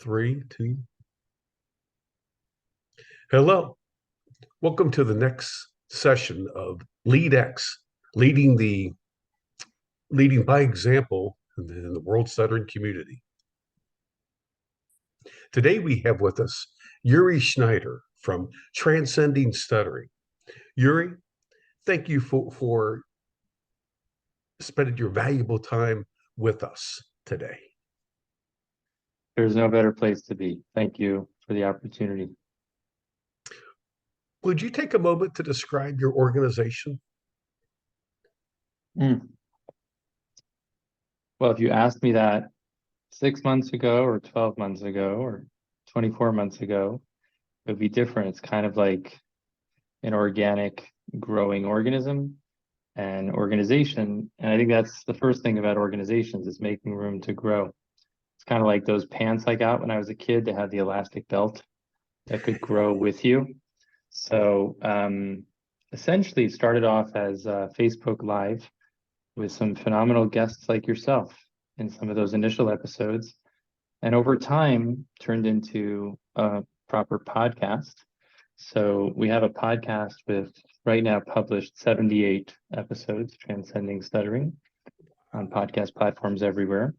Three, two. Hello. Welcome to the next session of LeadX, leading the leading by example in the world stuttering community. Today we have with us Uri Schneider from Transcending Stuttering. Uri, thank you for spending your valuable time with us today. There's no better place to be. Thank you for the opportunity. Would you take a moment to describe your organization? Well, if you asked me that 6 months ago or 12 months ago or 24 months ago, it would be different. It's kind of like an organic growing organism and organization. And I think that's the first thing about organizations is making room to grow. It's kind of like those pants I got when I was a kid that had the elastic belt that could grow with you. So essentially it started off as Facebook Live with some phenomenal guests like yourself in some of those initial episodes. And over time turned into a proper podcast. So we have a podcast with right now published 78 episodes, Transcending Stuttering, on podcast platforms everywhere.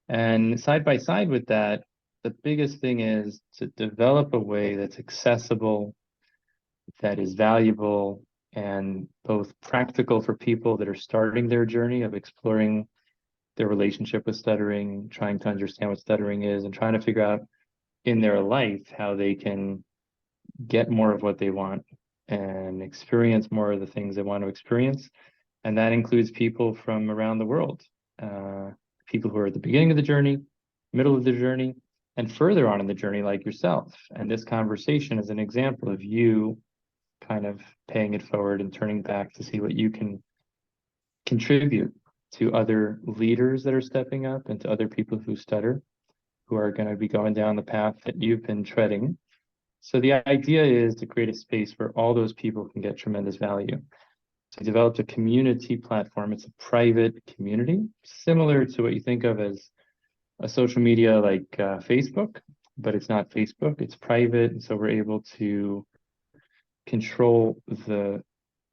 And side by side with that, the biggest thing is to develop a way that's accessible, that is valuable, and both practical for people that are starting their journey of exploring their relationship with stuttering, trying to understand what stuttering is, and trying to figure out in their life how they can get more of what they want and experience more of the things they want to experience. And that includes people from around the world, people who are at the beginning of the journey, middle of the journey, and further on in the journey like yourself. And this conversation is an example of you kind of paying it forward and turning back to see what you can contribute to other leaders that are stepping up and to other people who stutter, who are going to be going down the path that you've been treading. So the idea is to create a space where all those people can get tremendous value. So we developed a community platform. It's a private community, similar to what you think of as a social media like Facebook, but it's not Facebook, it's private. And so we're able to control the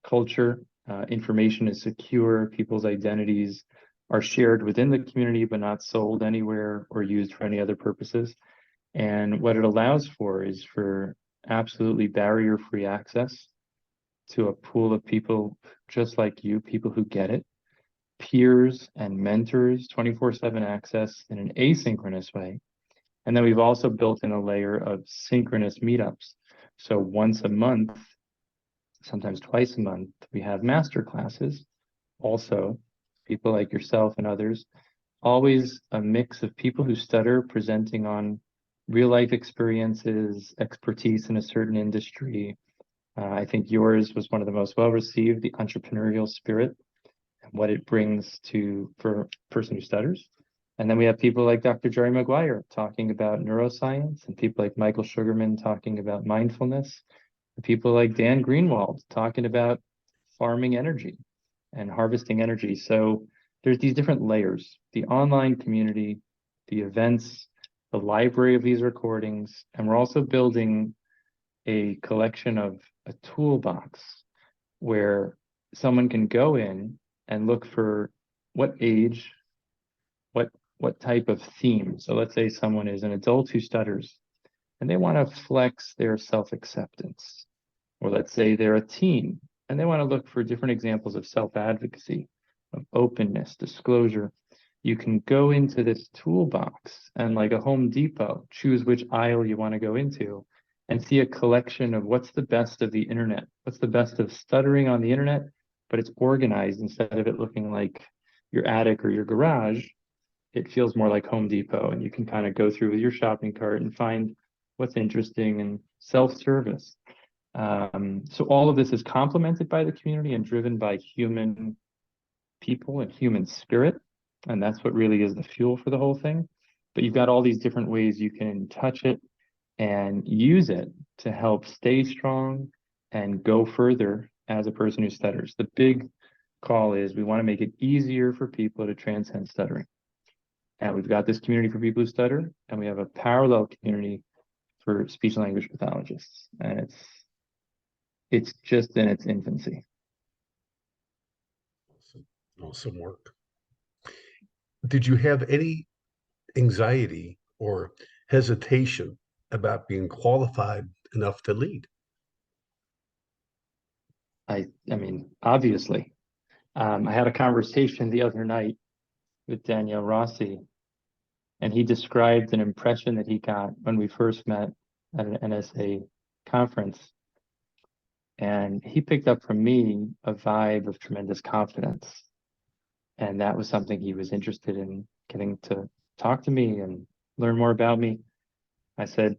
culture. Information is secure. People's identities are shared within the community, but not sold anywhere or used for any other purposes. And what it allows for is for absolutely barrier-free access to a pool of people just like you, people who get it, peers and mentors, 24/7 access in an asynchronous way. And then we've also built in a layer of synchronous meetups. So once a month, sometimes twice a month, we have master classes. Also, people like yourself and others, always a mix of people who stutter presenting on real life experiences, expertise in a certain industry. I think yours was one of the most well received, the entrepreneurial spirit and what it brings for a person who stutters. And then we have people like Dr. Jerry Maguire talking about neuroscience, and people like Michael Sugarman talking about mindfulness, and people like Dan Greenwald talking about farming energy and harvesting energy. So there's these different layers, the online community, the events, the library of these recordings, and we're also building a collection of a toolbox where someone can go in and look for what age, what type of theme. So let's say someone is an adult who stutters and they want to flex their self-acceptance. Or let's say they're a teen and they want to look for different examples of self-advocacy, of openness, disclosure. You can go into this toolbox and, like a Home Depot, choose which aisle you want to go into and see a collection of what's the best of the internet, what's the best of stuttering on the internet, but it's organized. Instead of it looking like your attic or your garage, it feels more like Home Depot, and you can kind of go through with your shopping cart and find what's interesting and self-service. So all of this is complemented by the community and driven by human people and human spirit. And that's what really is the fuel for the whole thing. But you've got all these different ways you can touch it and use it to help stay strong and go further as a person who stutters. The big call is we want to make it easier for people to transcend stuttering. And we've got this community for people who stutter, and we have a parallel community for speech and language pathologists. And it's just in its infancy. Awesome. Awesome work. Did you have any anxiety or hesitation about being qualified enough to lead? I mean, obviously. I had a conversation the other night with Daniel Rossi, and he described an impression that he got when we first met at an NSA conference. And he picked up from me a vibe of tremendous confidence. And that was something he was interested in getting to talk to me and learn more about me. I said,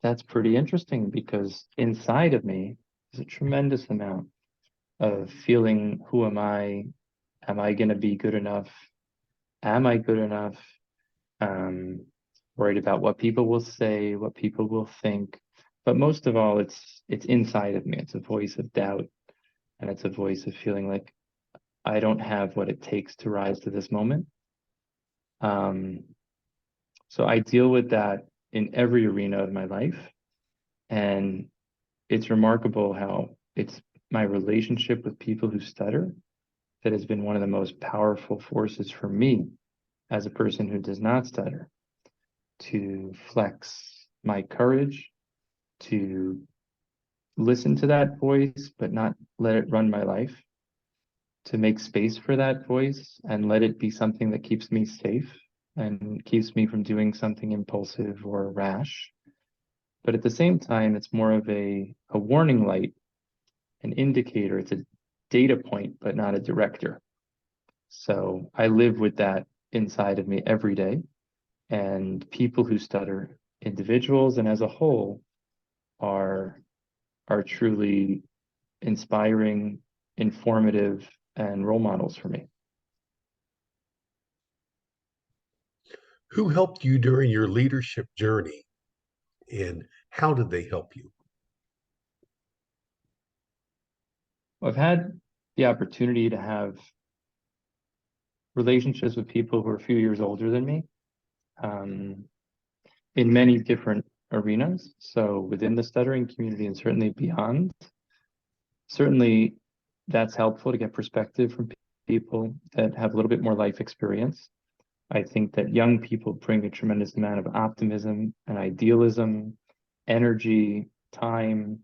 that's pretty interesting because inside of me is a tremendous amount of feeling, who am I? Am I going to be good enough? Am I good enough? Worried about what people will say, what people will think. But most of all, it's inside of me. It's a voice of doubt, and it's a voice of feeling like I don't have what it takes to rise to this moment. So I deal with that in every arena of my life. And it's remarkable how it's my relationship with people who stutter that has been one of the most powerful forces for me as a person who does not stutter, to flex my courage, to listen to that voice, but not let it run my life, to make space for that voice and let it be something that keeps me safe and keeps me from doing something impulsive or rash. But at the same time, it's more of a warning light, an indicator. It's a data point, but not a director. So I live with that inside of me every day. And people who stutter, individuals and as a whole, are truly inspiring, informative, and role models for me. Who helped you during your leadership journey and how did they help you? I've had the opportunity to have relationships with people who are a few years older than me, in many different arenas. So within the stuttering community and certainly beyond, certainly that's helpful to get perspective from people that have a little bit more life experience. I think that young people bring a tremendous amount of optimism and idealism, energy, time,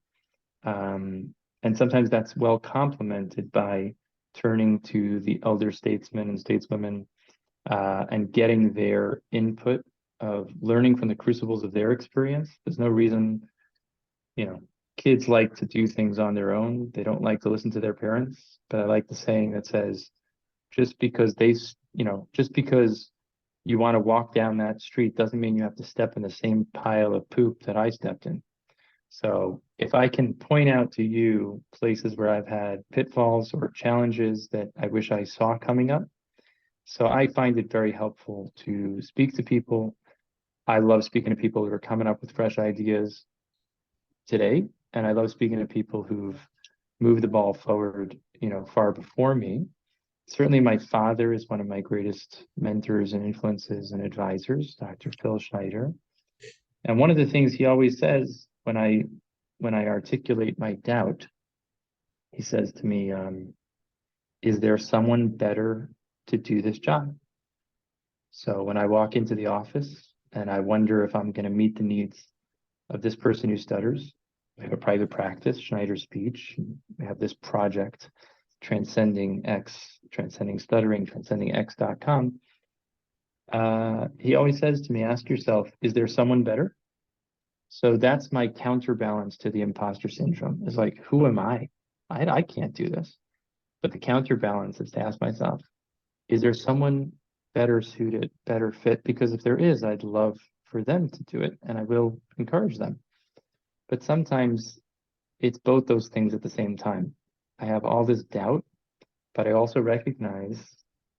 and sometimes that's well complemented by turning to the elder statesmen and stateswomen and getting their input of learning from the crucibles of their experience. There's no reason, kids like to do things on their own. They don't like to listen to their parents. But I like the saying that says, just because just because you want to walk down that street doesn't mean you have to step in the same pile of poop that I stepped in. So if I can point out to you places where I've had pitfalls or challenges that I wish I saw coming up, so I find it very helpful to speak to people. I love speaking to people who are coming up with fresh ideas today, and I love speaking to people who've moved the ball forward, far before me. Certainly, my father is one of my greatest mentors and influences and advisors, Dr. Phil Schneider. And one of the things he always says when I articulate my doubt, he says to me, is there someone better to do this job? So when I walk into the office and I wonder if I'm going to meet the needs of this person who stutters, we have a private practice, Schneider Speech. We have this project, Transcending Stuttering, transcendingx.com. He always says to me, ask yourself, is there someone better? So that's my counterbalance to the imposter syndrome. Is like, who am I? I can't do this. But the counterbalance is to ask myself, is there someone better suited, better fit? Because if there is, I'd love for them to do it, and I will encourage them. But sometimes it's both those things at the same time. I have all this doubt, but I also recognize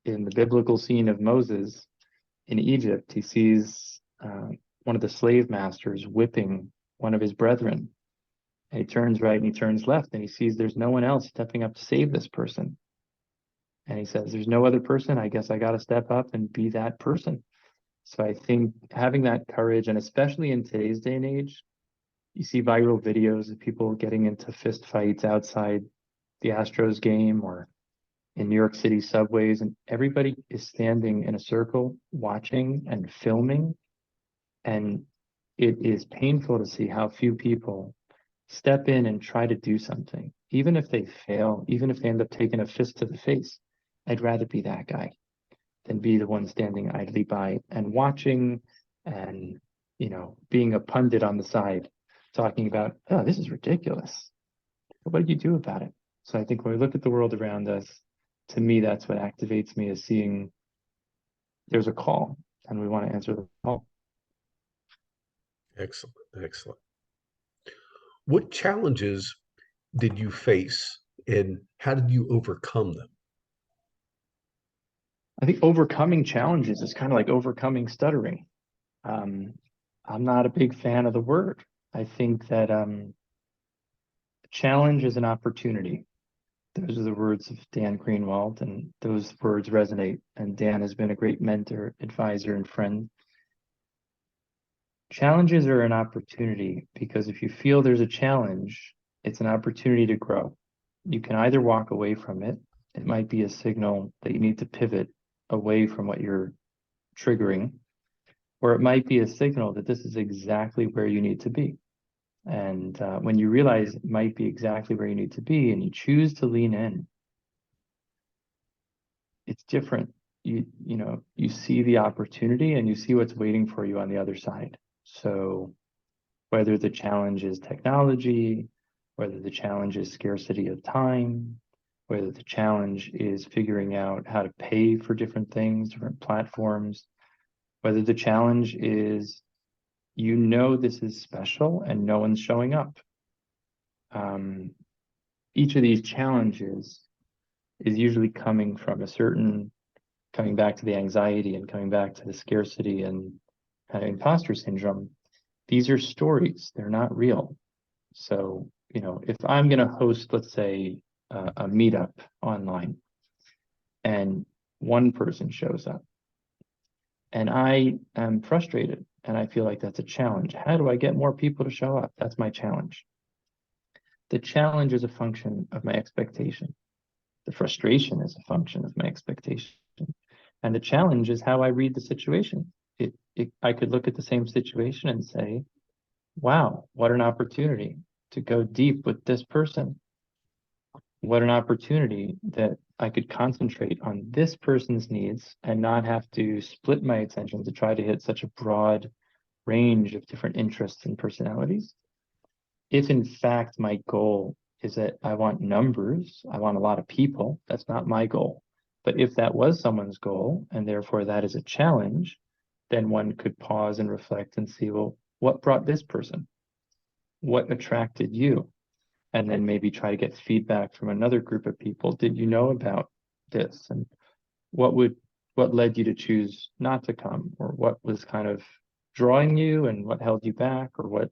in the biblical scene of Moses in Egypt, he sees one of the slave masters whipping one of his brethren. And he turns right and he turns left and he sees there's no one else stepping up to save this person. And he says, there's no other person. I guess I got to step up and be that person. So I think having that courage, and especially in today's day and age, you see viral videos of people getting into fist fights outside the Astros game or in New York City subways, and everybody is standing in a circle watching and filming. And it is painful to see how few people step in and try to do something. Even if they fail, even if they end up taking a fist to the face, I'd rather be that guy than be the one standing idly by and watching and, being a pundit on the side, talking about, oh, this is ridiculous. What do you do about it? So I think when we look at the world around us, to me, that's what activates me, is seeing there's a call and we want to answer the call. Excellent. Excellent. What challenges did you face and how did you overcome them? I think overcoming challenges is kind of like overcoming stuttering. Um, I'm not a big fan of the word. I think that challenge is an opportunity. Those are the words of Dan Greenwald, and those words resonate. And Dan has been a great mentor, advisor, and friend. Challenges are an opportunity because if you feel there's a challenge, it's an opportunity to grow. You can either walk away from it. It might be a signal that you need to pivot away from what you're triggering, or it might be a signal that this is exactly where you need to be. And when you realize it might be exactly where you need to be and you choose to lean in, it's different. You see the opportunity and you see what's waiting for you on the other side. So whether the challenge is technology, whether the challenge is scarcity of time, whether the challenge is figuring out how to pay for different things, different platforms, whether the challenge is this is special and no one's showing up. Each of these challenges is usually coming back to the anxiety and coming back to the scarcity and kind of imposter syndrome. These are stories, they're not real. So, if I'm going to host, let's say, a meetup online and one person shows up and I am frustrated and I feel like that's a challenge. How do I get more people to show up? That's my challenge. The challenge is a function of my expectation. The frustration is a function of my expectation. And the challenge is how I read the situation. I could look at the same situation and say, wow, what an opportunity to go deep with this person. What an opportunity that I could concentrate on this person's needs and not have to split my attention to try to hit such a broad range of different interests and personalities. If in fact my goal is that I want numbers, I want a lot of people, that's not my goal. But if that was someone's goal, and therefore that is a challenge, then one could pause and reflect and see, well, what brought this person? What attracted you? And then maybe try to get feedback from another group of people. Did you know about this? And what led you to choose not to come? Or what was kind of drawing you and what held you back or what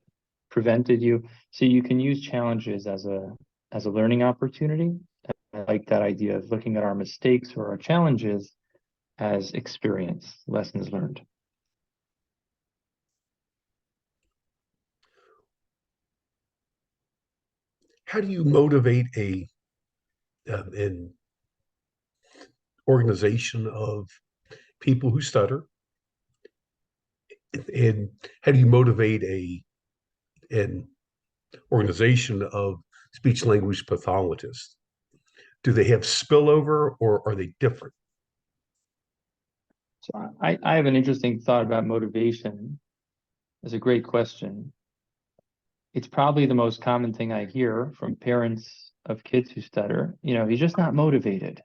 prevented you? So you can use challenges as a learning opportunity. I like that idea of looking at our mistakes or our challenges as experience, lessons learned. How do you motivate an organization of people who stutter? And how do you motivate an organization of speech language pathologists? Do they have spillover or are they different? So I have an interesting thought about motivation. It's a great question. It's probably the most common thing I hear from parents of kids who stutter. He's just not motivated.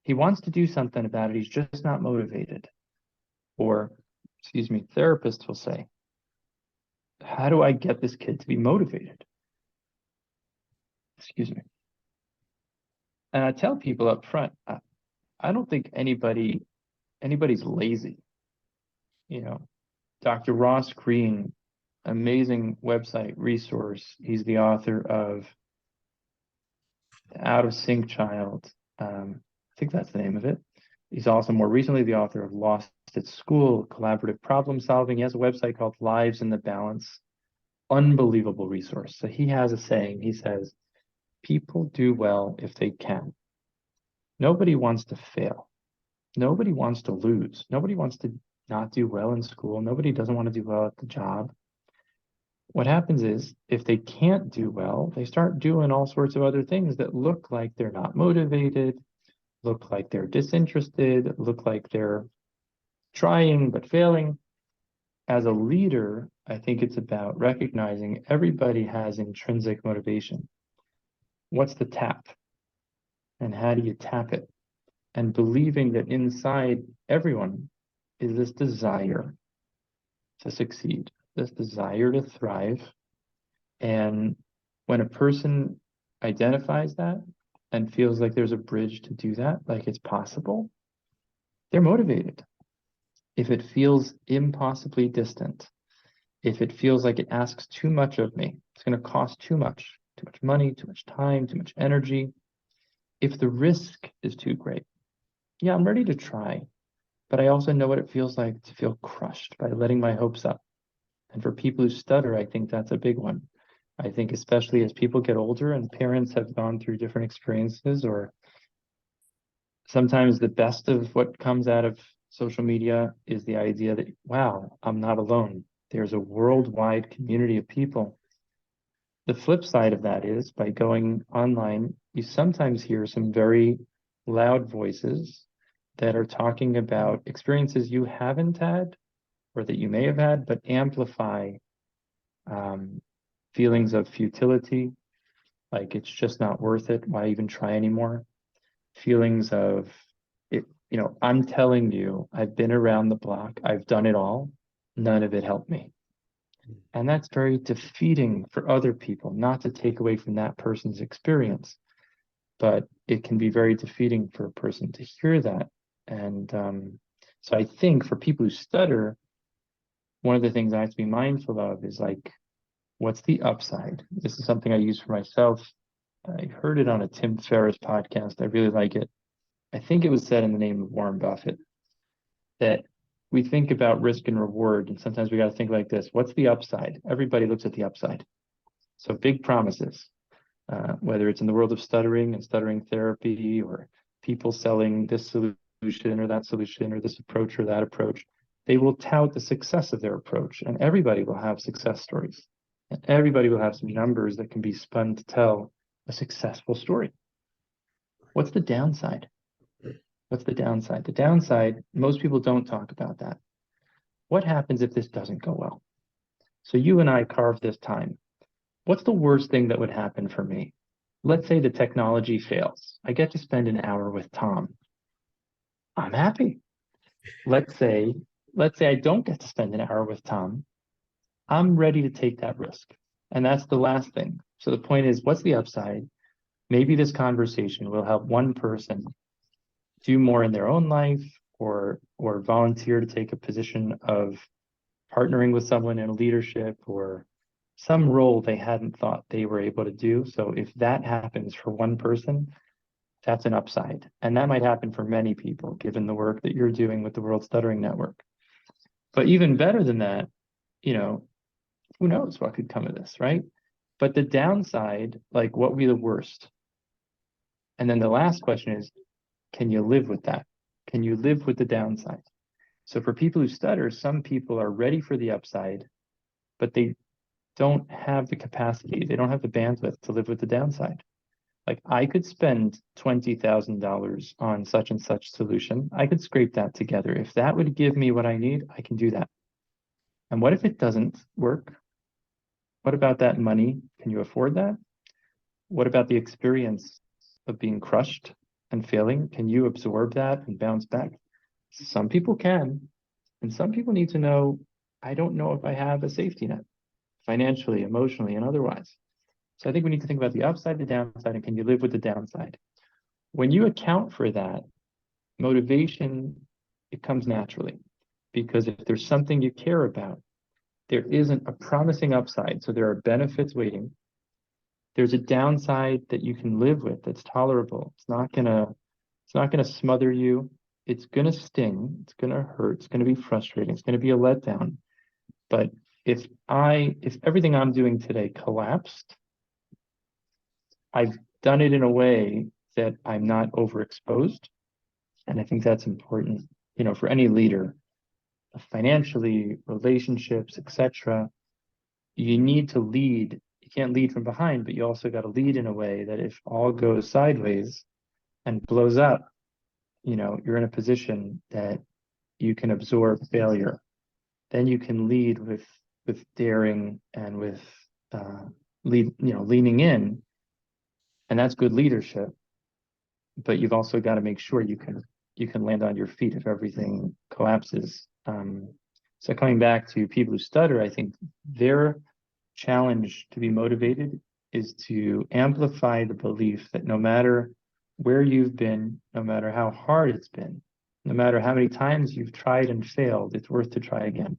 He wants to do something about it. He's just not motivated. Or, excuse me, therapists will say, how do I get this kid to be motivated? Excuse me. And I tell people up front, I don't think anybody's lazy. Dr. Ross Green, amazing website resource. He's the author of Out of Sync Child. I think that's the name of it. He's also more recently the author of Lost at school, collaborative problem solving. He has a website called Lives in the Balance. Unbelievable resource. So he has a saying. He says, people do well if they can. Nobody wants to fail. Nobody wants to lose. Nobody wants to not do well in school. Nobody doesn't want to do well at the job. What happens is if they can't do well, they start doing all sorts of other things that look like they're not motivated, look like they're disinterested, look like they're trying but failing. As a leader, I think it's about recognizing everybody has intrinsic motivation. What's the tap? And how do you tap it? And believing that inside everyone is this desire to succeed, this desire to thrive. And when a person identifies that and feels like there's a bridge to do that, like it's possible, they're motivated. If it feels impossibly distant, if it feels like it asks too much of me, it's going to cost too much money, too much time, too much energy. If the risk is too great, yeah, I'm ready to try, but I also know what it feels like to feel crushed by letting my hopes up. And for people who stutter, I think that's a big one. I think especially as people get older and parents have gone through different experiences, or sometimes the best of what comes out of social media is the idea that, wow, I'm not alone. There's a worldwide community of people. The flip side of that is by going online, you sometimes hear some very loud voices that are talking about experiences you haven't had or that you may have had, but amplify feelings of futility, like it's just not worth it. Why even try anymore? Feelings of it, I'm telling you, I've been around the block, I've done it all, none of it helped me. And that's very defeating for other people, not to take away from that person's experience, but it can be very defeating for a person to hear that. And so I think for people who stutter, one of the things I have to be mindful of is like, what's the upside? This is something I use for myself. I heard it on a Tim Ferriss podcast. I really like it. I think it was said in the name of Warren Buffett that we think about risk and reward, and sometimes we got to think like this. What's the upside? Everybody looks at the upside. So big promises, whether it's in the world of stuttering and stuttering therapy, or people selling this solution or that solution or this approach or that approach, they will tout the success of their approach, and everybody will have success stories. And everybody will have some numbers that can be spun to tell a successful story. What's the downside? What's the downside? The downside, most people don't talk about that. What happens if this doesn't go well? So you and I carved this time. What's the worst thing that would happen for me? Let's say the technology fails. I get to spend an hour with Tom. I'm happy. Let's say I don't get to spend an hour with Tom. I'm ready to take that risk. And that's the last thing. So the point is, what's the upside? Maybe this conversation will help one person do more in their own life, or volunteer to take a position of partnering with someone in leadership, or some role they hadn't thought they were able to do. So if that happens for one person, that's an upside. And that might happen for many people, given the work that you're doing with the World Stuttering Network. But even better than that, who knows what could come of this, right? But the downside, like, what would be the worst? And then the last question is, can you live with that? Can you live with the downside? So for people who stutter, some people are ready for the upside, but they don't have the capacity, they don't have the bandwidth to live with the downside. Like, I could spend $20,000 on such and such solution. I could scrape that together. If that would give me what I need, I can do that. And what if it doesn't work? What about that money? Can you afford that? What about the experience of being crushed and failing? Can you absorb that and bounce back? Some people can, and some people need to know, I don't know if I have a safety net, financially, emotionally, and otherwise. So I think we need to think about the upside, the downside, and can you live with the downside? When you account for that, motivation, it comes naturally, because if there's something you care about, there isn't a promising upside. So there are benefits waiting. There's a downside that you can live with, that's tolerable. It's not gonna smother you. It's going to sting. It's going to hurt. It's going to be frustrating. It's going to be a letdown. But if everything I'm doing today collapsed, I've done it in a way that I'm not overexposed. And I think that's important, for any leader, financially, relationships, etc. You need to lead. You can't lead from behind, but you also got to lead in a way that if all goes sideways and blows up, you're in a position that you can absorb failure. Then you can lead with daring and with leaning in, and that's good leadership. But you've also got to make sure you can land on your feet if everything collapses. So coming back to people who stutter, I think their challenge to be motivated is to amplify the belief that no matter where you've been, no matter how hard it's been, no matter how many times you've tried and failed, it's worth to try again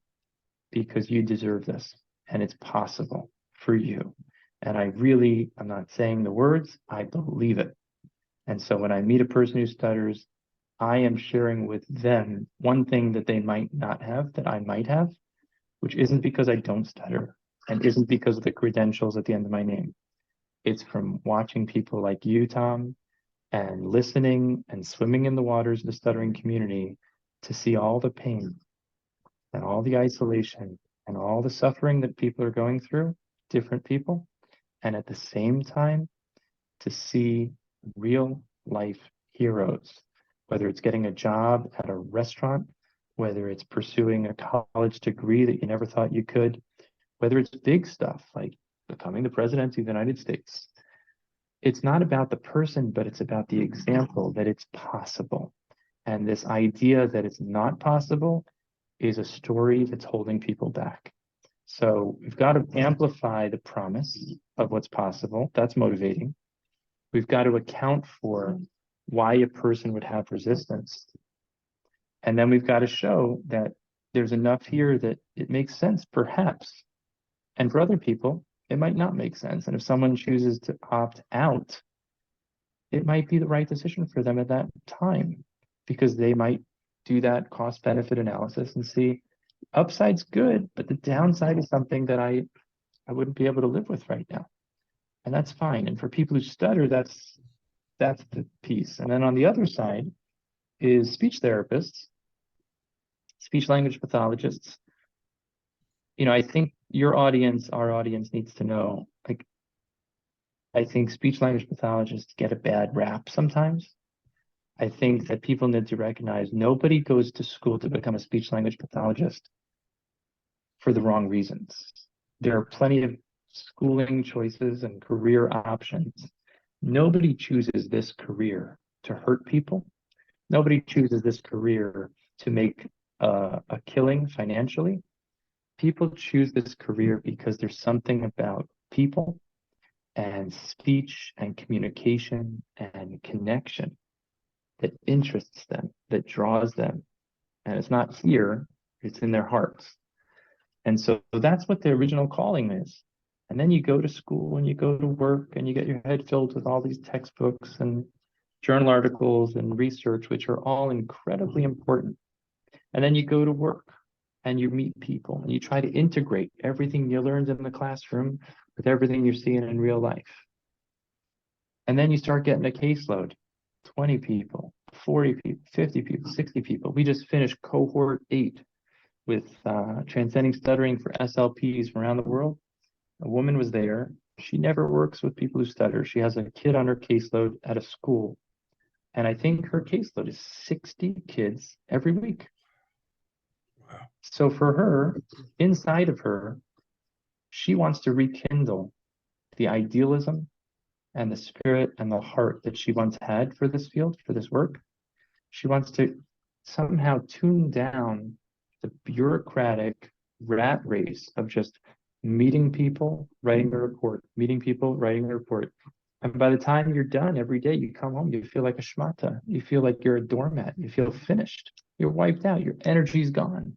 because you deserve this and it's possible for you. And I'm not saying the words, I believe it. And so when I meet a person who stutters, I am sharing with them one thing that they might not have that I might have, which isn't because I don't stutter and isn't because of the credentials at the end of my name. It's from watching people like you, Tom, and listening and swimming in the waters of the stuttering community to see all the pain and all the isolation and all the suffering that people are going through, different people, and at the same time to see real life heroes, whether it's getting a job at a restaurant, whether it's pursuing a college degree that you never thought you could, whether it's big stuff like becoming the president of the United States. It's not about the person, but it's about the example that it's possible. And this idea that it's not possible is a story that's holding people back. So we've got to amplify the promise of what's possible. That's motivating. We've got to account for why a person would have resistance. And then we've got to show that there's enough here that it makes sense, perhaps. And for other people, it might not make sense. And if someone chooses to opt out, it might be the right decision for them at that time, because they might do that cost benefit analysis and see upside's good, but the downside is something that I wouldn't be able to live with right now. And that's fine. And for people who stutter, that's the piece. And then on the other side is speech therapists, speech language pathologists. I think our audience needs to know, like, I think speech language pathologists get a bad rap sometimes. I think that people need to recognize nobody goes to school to become a speech language pathologist for the wrong reasons. There are plenty of schooling choices and career options. Nobody chooses this career to hurt people. Nobody chooses this career to make a killing financially. People choose this career because there's something about people and speech and communication and connection that interests them, that draws them. And it's not here, it's in their hearts. And so that's what the original calling is. And then you go to school and you go to work and you get your head filled with all these textbooks and journal articles and research, which are all incredibly important. And then you go to work and you meet people and you try to integrate everything you learned in the classroom with everything you're seeing in real life. And then you start getting a caseload, 20 people, 40 people, 50 people, 60 people. We just finished cohort 8 with transcending stuttering for SLPs from around the world. A woman was there. She never works with people who stutter. She has a kid on her caseload at a school. And I think her caseload is 60 kids every week. Wow. So for her, inside of her, she wants to rekindle the idealism and the spirit and the heart that she once had for this field, for this work. She wants to somehow tune down the bureaucratic rat race of just meeting people, writing the report, meeting people, writing the report. And by the time you're done every day, you come home, you feel like a schmata. You feel like you're a doormat. You feel finished. You're wiped out. Your energy's gone.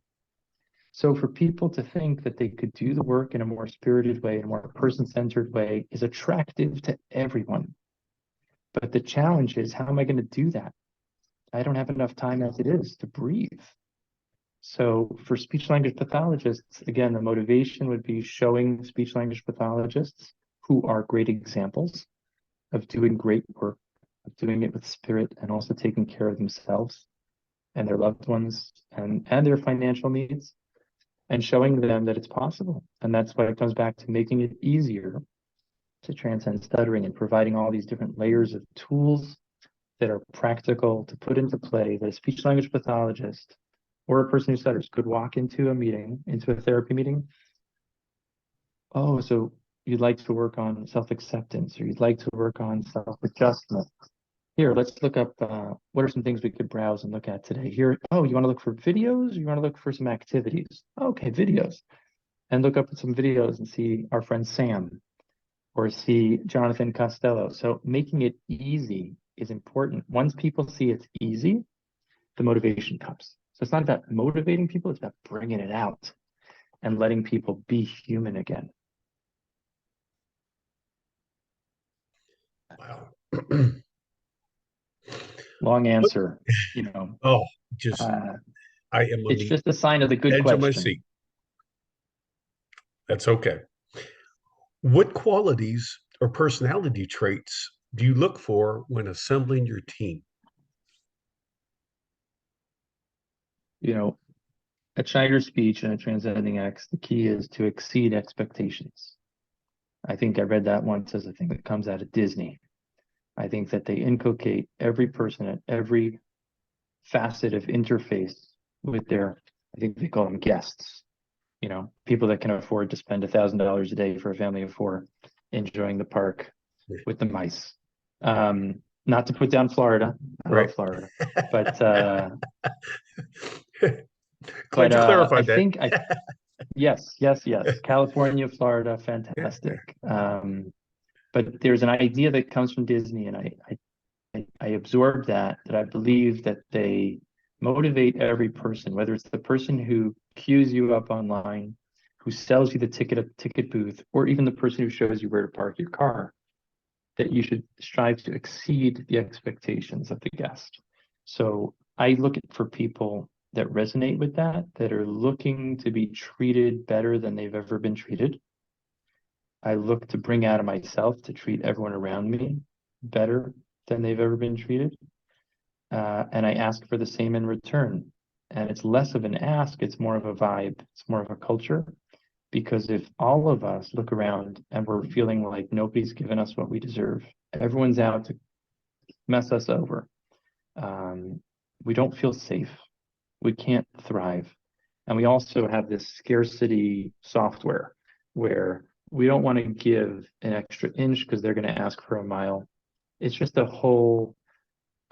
So for people to think that they could do the work in a more spirited way, in a more person-centered way, is attractive to everyone. But the challenge is, how am I going to do that? I don't have enough time as it is to breathe. So for speech language pathologists, again, the motivation would be showing speech language pathologists who are great examples of doing great work, of doing it with spirit, and also taking care of themselves and their loved ones and their financial needs, and showing them that it's possible. And that's why it comes back to making it easier to transcend stuttering and providing all these different layers of tools that are practical to put into play that a speech language pathologist or a person who stutters could walk into a meeting, into a therapy meeting. Oh, so you'd like to work on self-acceptance, or you'd like to work on self-adjustment. Here, let's look up what are some things we could browse and look at today. Here, oh, you want to look for videos? You want to look for some activities? Okay, videos. And look up some videos and see our friend Sam or see Jonathan Costello. So making it easy is important. Once people see it's easy, the motivation comes. So it's not about motivating people, it's about bringing it out and letting people be human again. Wow. Long answer, you know. Oh, just Uh, I am on it's the just a sign of the good edge of my question. seat. That's okay. What qualities or personality traits do you look for when assembling your team? You know, at Schneider speech and at Transcending X, the key is to exceed expectations. I think I read that once as a thing that comes out of Disney. I think that they inculcate every person at every facet of interface with their, I think they call them guests, you know, people that can afford to spend $1,000 a day for a family of four enjoying the park with the mice. Not to put down Florida. I Right. love Florida, but Glad you I clarified that. think I yes, yes, yes. California, Florida, Yeah. fantastic. But there's an idea that comes from Disney, and I absorbed that I believe that they motivate every person, whether it's the person who queues you up online, who sells you the ticket at the ticket booth, or even the person who shows you where to park your car, that you should strive to exceed the expectations of the guest. So I look for people that resonate with that, that are looking to be treated better than they've ever been treated. I look to bring out of myself to treat everyone around me better than they've ever been treated. And I ask for the same in return. And it's less of an ask, it's more of a vibe, it's more of a culture. Because if all of us look around and we're feeling like nobody's given us what we deserve, everyone's out to mess us over, we don't feel safe, we can't thrive. And we also have this scarcity software where we don't want to give an extra inch because they're going to ask for a mile. It's just a whole,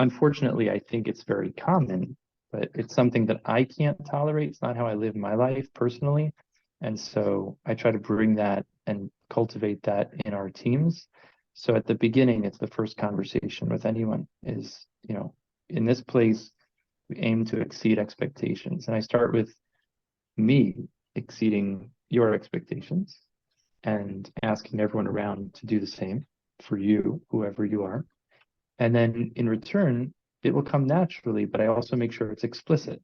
unfortunately, I think it's very common, but it's something that I can't tolerate. It's not how I live my life personally. And so I try to bring that and cultivate that in our teams. So at the beginning, it's the first conversation with anyone is, you know, in this place, we aim to exceed expectations. And I start with me exceeding your expectations and asking everyone around to do the same for you, whoever you are. And then in return, it will come naturally, but I also make sure it's explicit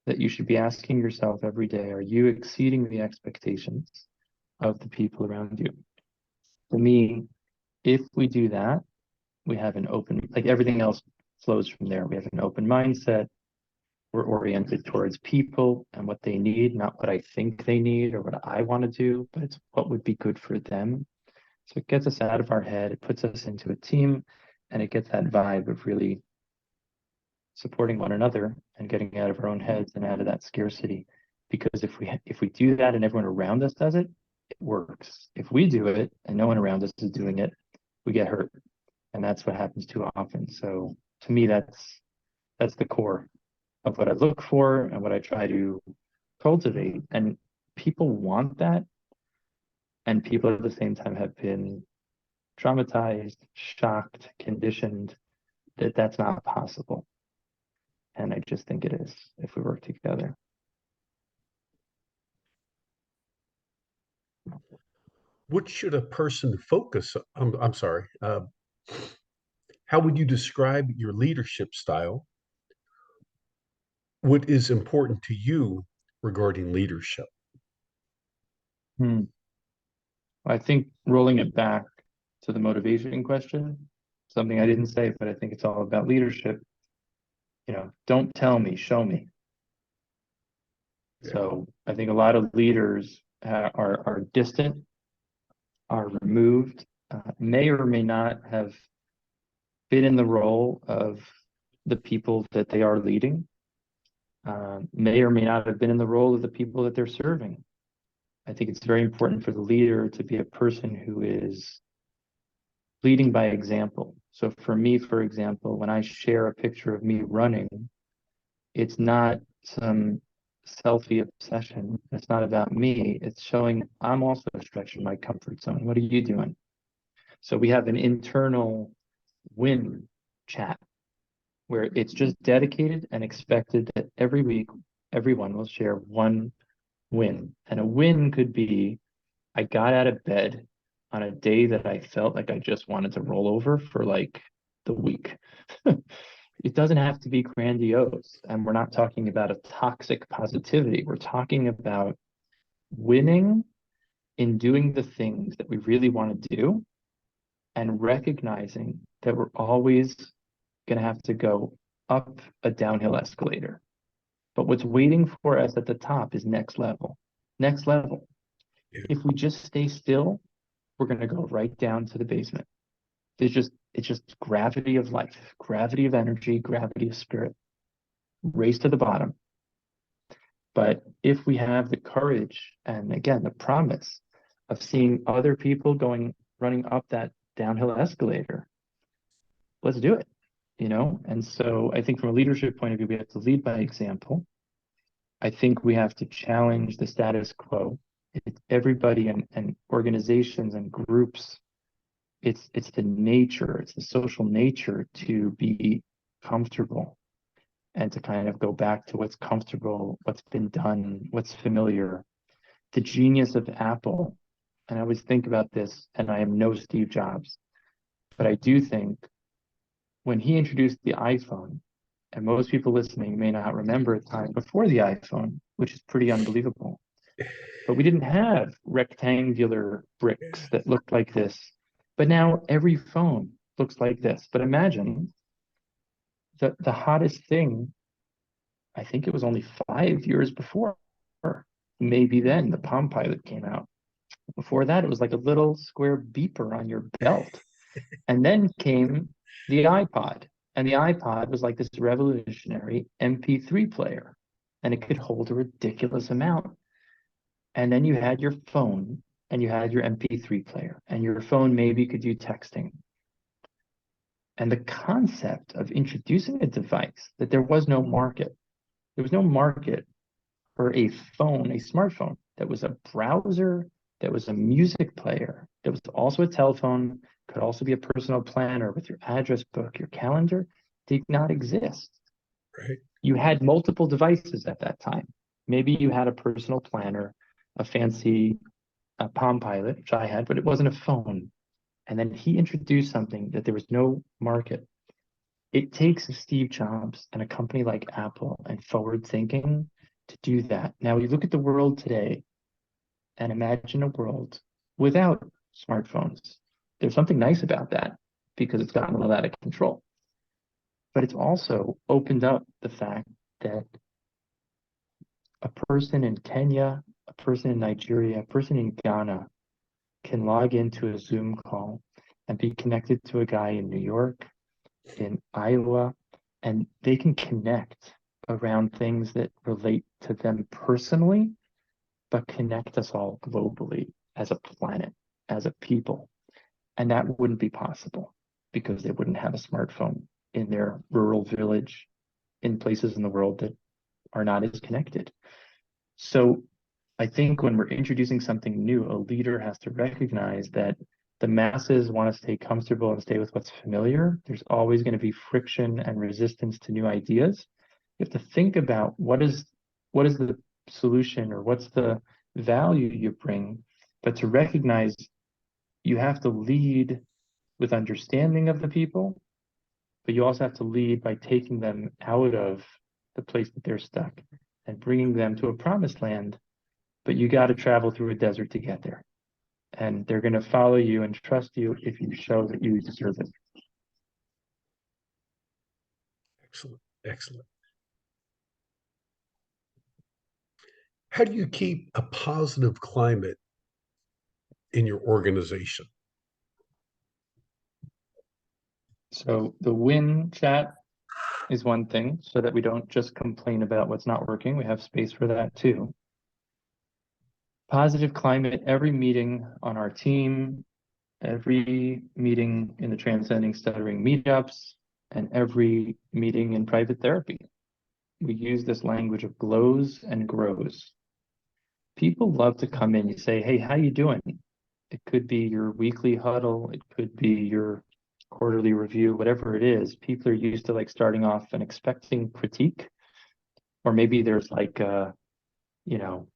that you should be asking yourself every day, are you exceeding the expectations of the people around you? For me, if we do that, we have an open, like everything else flows from there. We have an open mindset. We're oriented towards people and what they need, not what I think they need or what I want to do, but it's what would be good for them. So it gets us out of our head, it puts us into a team, and it gets that vibe of really supporting one another and getting out of our own heads and out of that scarcity. Because if we do that and everyone around us does it, it works. If we do it and no one around us is doing it, we get hurt. And that's what happens too often. So to me, that's the core of what I look for and what I try to cultivate. And people want that. And people at the same time have been traumatized, shocked, conditioned that that's not possible. And I just think it is if we work together. What should a person focus on? I'm sorry. How would you describe your leadership style? what is important to you regarding leadership? Hmm. I think rolling it back to the motivation question, something I didn't say, but I think it's all about leadership. Don't tell me, show me. Yeah. So I think a lot of leaders are distant, are removed, may or may not have been in the role of the people that they are leading, may or may not have been in the role of the people that they're serving. I think it's very important for the leader to be a person who is leading by example. So for me, for example, when I share a picture of me running, it's not some selfie obsession. It's not about me. It's showing I'm also stretching my comfort zone. What are you doing? So we have an internal win chat where it's just dedicated and expected that every week, everyone will share one win. And a win could be I got out of bed on a day that I felt like I just wanted to roll over for like the week. It doesn't have to be grandiose. And we're not talking about a toxic positivity. We're talking about winning in doing the things that we really want to do and recognizing that we're always going to have to go up a downhill escalator. But what's waiting for us at the top is next level. Next level. Yeah. If we just stay still, we're going to go right down to the basement. It's just gravity of life, gravity of energy, gravity of spirit, race to the bottom. But if we have the courage and again the promise of seeing other people running up that downhill escalator, let's do it. And so I think from a leadership point of view, we have to lead by example. I think we have to challenge the status quo. Everybody and organizations and groups, it's the nature, it's the social nature to be comfortable and to kind of go back to what's comfortable, what's been done, what's familiar. The genius of Apple, and I always think about this, and I am no Steve Jobs, but I do think when he introduced the iPhone, and most people listening may not remember a time before the iPhone, which is pretty unbelievable. But we didn't have rectangular bricks that looked like this. But now every phone looks like this. But imagine the hottest thing, I think it was only 5 years before. Maybe then the Palm Pilot came out. Before that, it was like a little square beeper on your belt. And then came the iPod. And the iPod was like this revolutionary MP3 player. And it could hold a ridiculous amount. And then you had your phone and you had your MP3 player. And your phone maybe could do texting. And the concept of introducing a device that there was no market. There was no market for a phone, a smartphone that was a browser, that was a music player, that was also a telephone, could also be a personal planner with your address book, your calendar, did not exist. Right. You had multiple devices at that time. Maybe you had a personal planner, a fancy Palm Pilot, which I had, but it wasn't a phone. And then he introduced something that there was no market. It takes a Steve Jobs and a company like Apple and forward thinking to do that. Now you look at the world today and imagine a world without smartphones. There's something nice about that because it's gotten a little out of control. But it's also opened up the fact that a person in Kenya, a person in Nigeria, a person in Ghana can log into a Zoom call and be connected to a guy in New York, in Iowa, and they can connect around things that relate to them personally, but connect us all globally as a planet, as a people. And that wouldn't be possible because they wouldn't have a smartphone in their rural village, in places in the world that are not as connected. So I think when we're introducing something new, a leader has to recognize that the masses want to stay comfortable and stay with what's familiar. There's always going to be friction and resistance to new ideas. You have to think about what is the solution or what's the value you bring, but to recognize you have to lead with understanding of the people, but you also have to lead by taking them out of the place that they're stuck and bringing them to a promised land, but you got to travel through a desert to get there. And they're going to follow you and trust you if you show that you deserve it. Excellent. Excellent. How do you keep a positive climate in your organization? So the win chat is one thing, so that we don't just complain about what's not working. We have space for that too. Positive climate, every meeting on our team, every meeting in the Transcending Stuttering meetups, and every meeting in private therapy. We use this language of glows and grows. People love to come in. You say, hey, how you doing? It could be your weekly huddle. It could be your quarterly review, whatever it is. People are used to like starting off and expecting critique. Or maybe there's like, you know,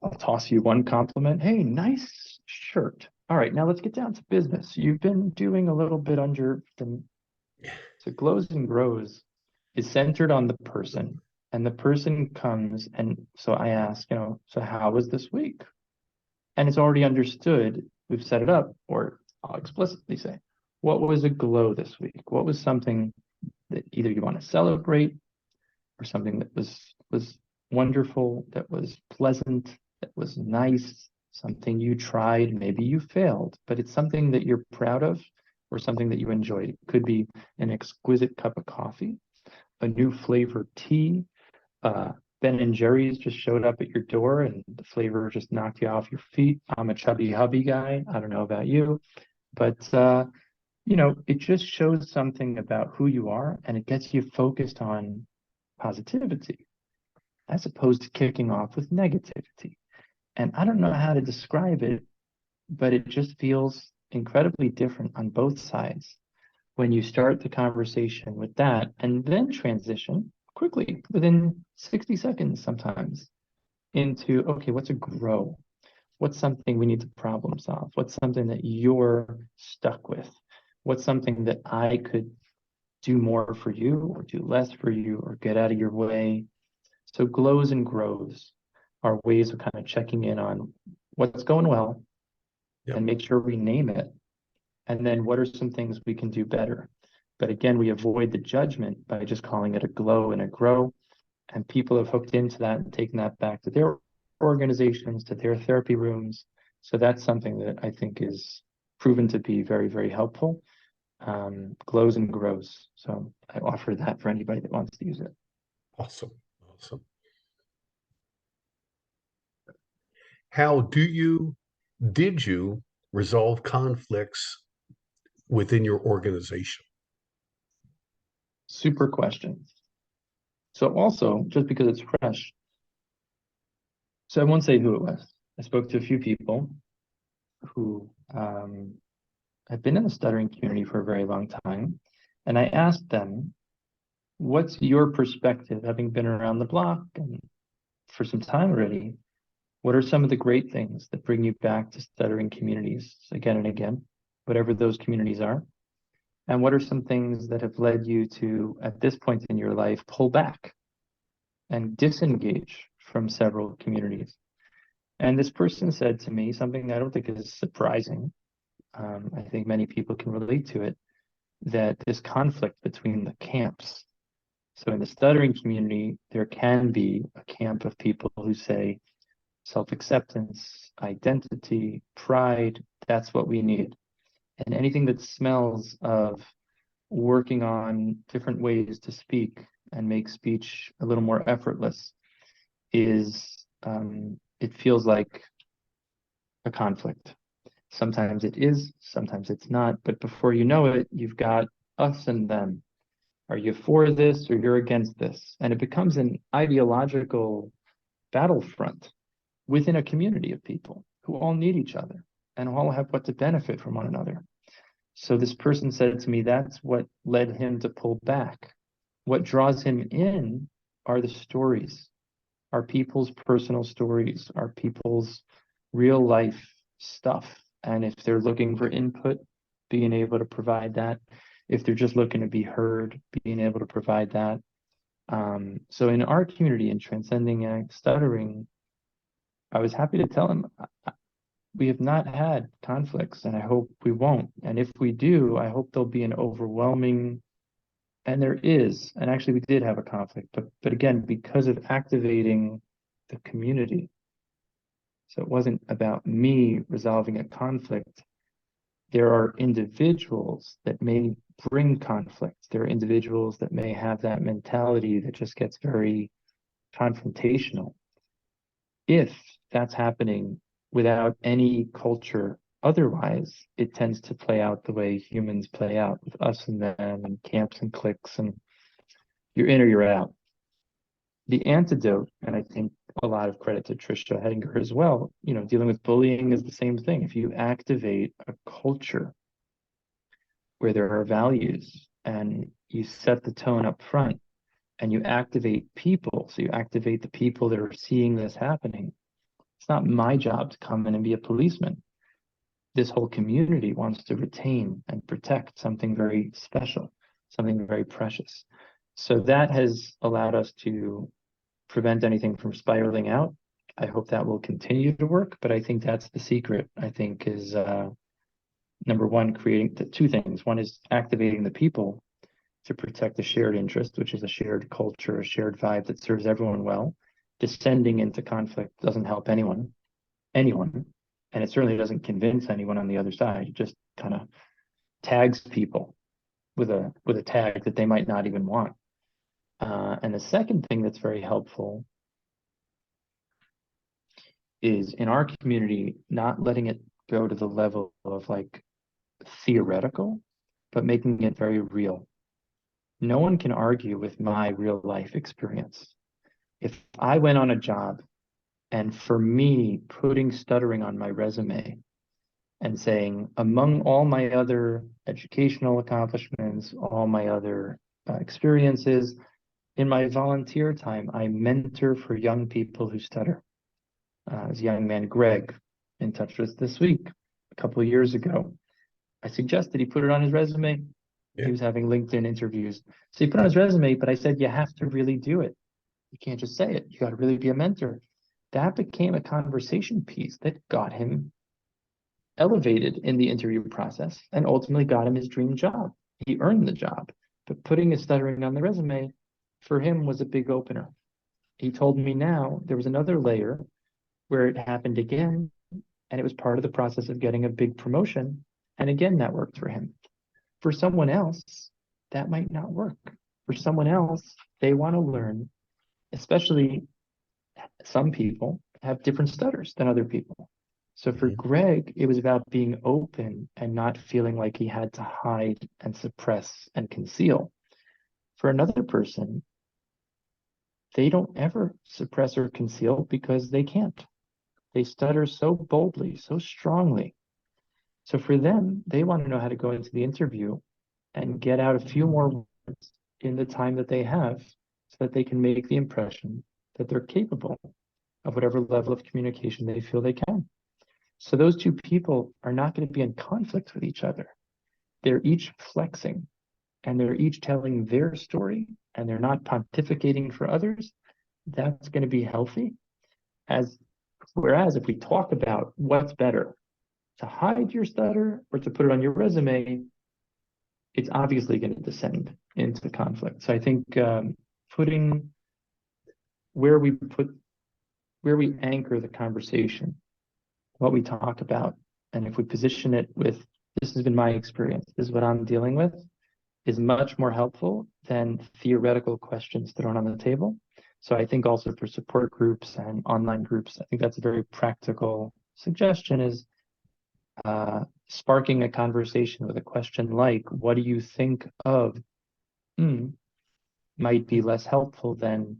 I'll toss you one compliment. Hey, nice shirt. All right, now let's get down to business. You've been doing a little bit under the, so glows and grows is centered on the person. And the person comes, and so I ask, you know, so how was this week? And it's already understood. We've set it up, or I'll explicitly say, what was a glow this week? What was something that either you want to celebrate, or something that was wonderful, that was pleasant, that was nice, something you tried, maybe you failed, but it's something that you're proud of or something that you enjoyed. It could be an exquisite cup of coffee, a new flavored tea, Ben and Jerry's just showed up at your door and the flavor just knocked you off your feet. I'm a chubby hubby guy. I don't know about you, but you know, it just shows something about who you are, and it gets you focused on positivity as opposed to kicking off with negativity. And I don't know how to describe it, but it just feels incredibly different on both sides when you start the conversation with that and then transition quickly within 60 seconds sometimes into, okay, what's a grow? What's something we need to problem solve? What's something that you're stuck with? What's something that I could do more for you or do less for you or get out of your way? So glows and grows are ways of kind of checking in on what's going well, Yep. and make sure we name it. And then what are some things we can do better? But again, we avoid the judgment by just calling it a glow and a grow. And people have hooked into that and taken that back to their organizations, to their therapy rooms. So that's something that I think is proven to be very, very helpful. Glows and grows. So I offer that for anybody that wants to use it. Awesome. Awesome. How did you resolve conflicts within your organization? Super question. So also, just because it's fresh, so I won't say who it was. I spoke to a few people who have been in the stuttering community for a very long time. And I asked them, what's your perspective, having been around the block and for some time already? What are some of the great things that bring you back to stuttering communities again and again, whatever those communities are? And what are some things that have led you to, at this point in your life, pull back and disengage from several communities? And this person said to me something that I don't think is surprising. I think many people can relate to it, that this conflict between the camps. So in the stuttering community, there can be a camp of people who say self-acceptance, identity, pride, that's what we need. And anything that smells of working on different ways to speak and make speech a little more effortless is, it feels like a conflict. Sometimes it is, sometimes it's not, but before you know it, you've got us and them. Are you for this or you're against this? And it becomes an ideological battlefront within a community of people who all need each other and all have what to benefit from one another. So this person said to me, that's what led him to pull back. What draws him in are the stories, are people's personal stories, are people's real life stuff. And if they're looking for input, being able to provide that. If they're just looking to be heard, being able to provide that. So in our community in Transcending Stuttering, I was happy to tell him we have not had conflicts, and I hope we won't. And if we do, I hope there'll be an overwhelming, and there is, and actually we did have a conflict, but again, because of activating the community. So it wasn't about me resolving a conflict. There are individuals that may bring conflict. There are individuals that may have that mentality that just gets very confrontational. If that's happening without any culture otherwise, it tends to play out the way humans play out, with us and them and camps and cliques, and you're in or you're out. The antidote, and I think a lot of credit to Trisha Hedinger as well, dealing with bullying is the same thing. If you activate a culture where there are values and you set the tone up front and you activate people, so you activate the people that are seeing this happening. It's not my job to come in and be a policeman. This whole community wants to retain and protect something very special, something very precious. So that has allowed us to prevent anything from spiraling out. I hope that will continue to work, but I think that's the secret. I think is number one, creating two things. One is activating the people to protect the shared interest, which is a shared culture, a shared vibe that serves everyone well. Descending into conflict doesn't help anyone, and it certainly doesn't convince anyone on the other side. It just kind of tags people with a tag that they might not even want. And the second thing that's very helpful is in our community, not letting it go to the level of like theoretical, but making it very real. No one can argue with my real life experience. If I went on a job and for me, putting stuttering on my resume and saying, among all my other educational accomplishments, all my other experiences, in my volunteer time, I mentor for young people who stutter. This young man, Greg, in touch with us this week, a couple of years ago. I suggested he put it on his resume. Yeah. He was having LinkedIn interviews. So he put it on his resume, but I said, you have to really do it. You can't just say it. You got to really be a mentor. That became a conversation piece that got him elevated in the interview process and ultimately got him his dream job. He earned the job, but putting his stuttering on the resume for him was a big opener. He told me now there was another layer where it happened again, and it was part of the process of getting a big promotion. And again, that worked for him. For someone else, that might not work. For someone else, they want to learn, especially some people have different stutters than other people. So for Greg, it was about being open and not feeling like he had to hide and suppress and conceal. For another person, they don't ever suppress or conceal because they can't. They stutter so boldly, so strongly. So for them, they want to know how to go into the interview and get out a few more words in the time that they have so that they can make the impression that they're capable of whatever level of communication they feel they can. So those two people are not going to be in conflict with each other. They're each flexing and they're each telling their story and they're not pontificating for others. That's going to be healthy. Whereas if we talk about what's better, to hide your stutter or to put it on your resume, it's obviously going to descend into conflict. So I think putting where we anchor the conversation, what we talk about, and if we position it with, this has been my experience, this is what I'm dealing with, is much more helpful than theoretical questions thrown on the table. So I think also for support groups and online groups, I think that's a very practical suggestion, is sparking a conversation with a question like, what do you think of, might be less helpful than,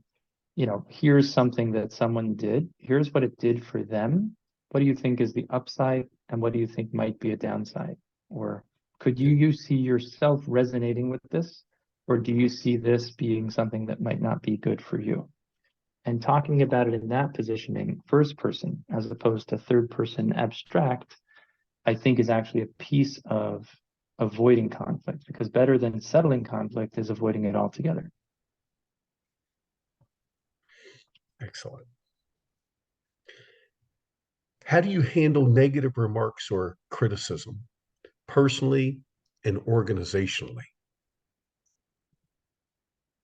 here's something that someone did, here's what it did for them. What do you think is the upside and what do you think might be a downside? Or could you see yourself resonating with this? Or do you see this being something that might not be good for you? And talking about it in that positioning, first person, as opposed to third person abstract, I think is actually a piece of avoiding conflict, because better than settling conflict is avoiding it altogether. Excellent. How do you handle negative remarks or criticism, personally and organizationally?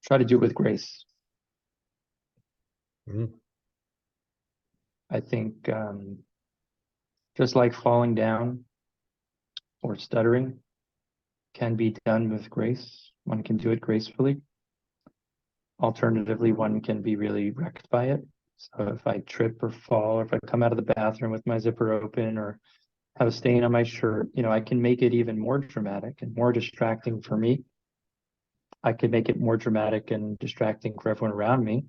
Try to do it with grace. Mm, I think just like falling down or stuttering can be done with grace, one can do it gracefully. Alternatively, one can be really wrecked by it. So if I trip or fall, or if I come out of the bathroom with my zipper open or have a stain on my shirt, I can make it even more dramatic and more distracting for me. I could make it more dramatic and distracting for everyone around me.